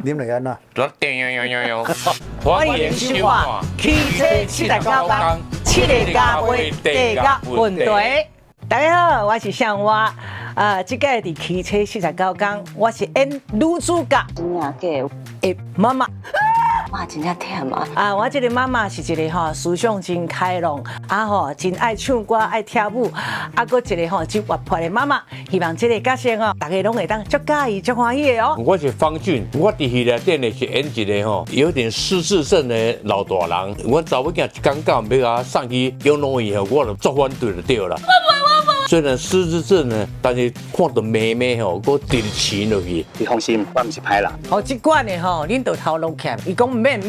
啉落安怎？欢迎收看《汽车79天七个加杯第个问题》。大家好，我是向蛙。这个伫汽车79天，我是演女主角。真正假的？诶，妈妈。哇，真正忝啊！我这个妈妈是一个思想真开朗，真爱唱歌、爱跳舞，搁一个真活泼的妈妈。希望这个角色大家拢会当足介意、足欢喜的哦。我是方俊，我伫戏内底呢是演一个有点失智症的老大人。我查某囝一讲到要甲送去养老院我就作反对就对了。虽然失智症呢，但是看到妹妹搁直骑落去。你放心，我唔是歹人。这款的恁就头落起来，伊讲免，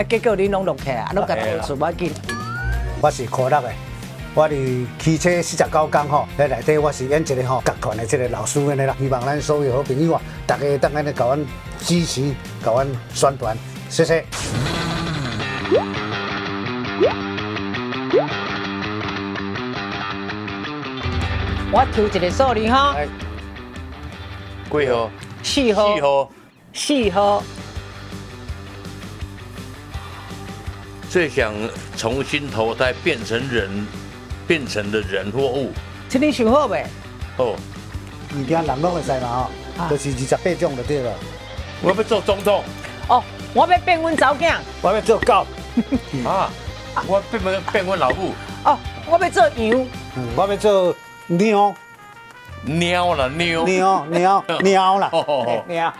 结果恁拢落起来，拢甲投诉要紧。我是科乐的，我伫汽车49天在内底我是演一个甲款的这个老师安尼啦。希望咱所有好朋友大家当安尼甲阮支持，甲阮宣传，谢谢。我抽一个数字几号？4号。4号。最想重新投胎变成的人或物。这你想好未？哦，物件人拢会使嘛就是28种就对了。我要做总统。哦，我要变阮查某囝。我要做狗。我变阮老母。哦，我要做羊。我要做猫啦。猫啦。猫。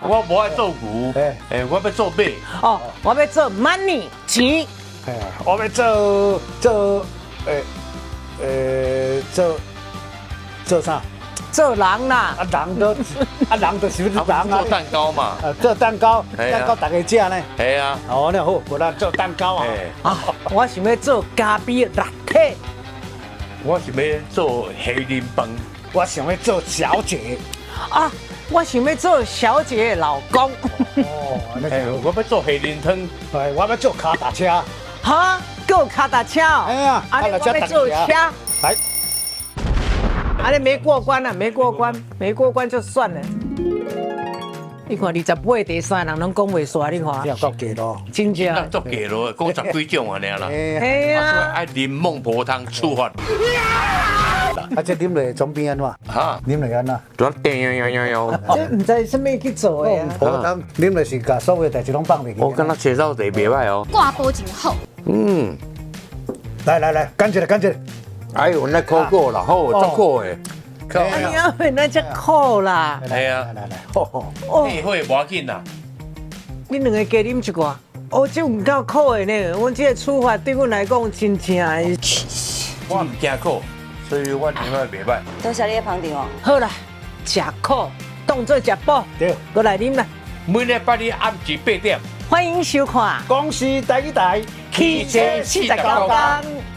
我无爱做牛。我要做马。哦，我要做 money 钱。我要做啥？做人啦。人就是人啊。做蛋糕嘛。做蛋糕大家食呢。系啊。哦，那好，我咱做蛋糕啊。我想要做咖啡 latte。我想要做黑林饭。我想要做小姐。我想要做小姐的老公。我要做黑林汤。我要做卡达车。哈，够卡达车哦。哎呀，我要做车。来。你没过关了，没过关就算了。你看28第3人拢讲袂煞，你看。要够假咯。真正。那足假咯，讲10几种安尼啦。系啊。爱啉孟婆汤出发。这啉落总变安怎？啉落安怎？这唔知什么去做的啊。孟婆汤啉落是把所有代志拢放进去。我跟他介绍得袂歹哦。挂波真好。来，干一个。哎呦，那可过啦，好，足好诶。哎呀，那只苦啦。系啊，来，你会无要紧啦。你两个加啉一寡。这唔够苦的呢。阮这个处罚对阮来讲真正的。我唔惊苦，所以我另外袂歹。多谢你的捧场哦。好啦，食苦当做食补，对，过来啉啦。每礼拜日暗时8点，欢迎收看恭喜第一代汽车49天。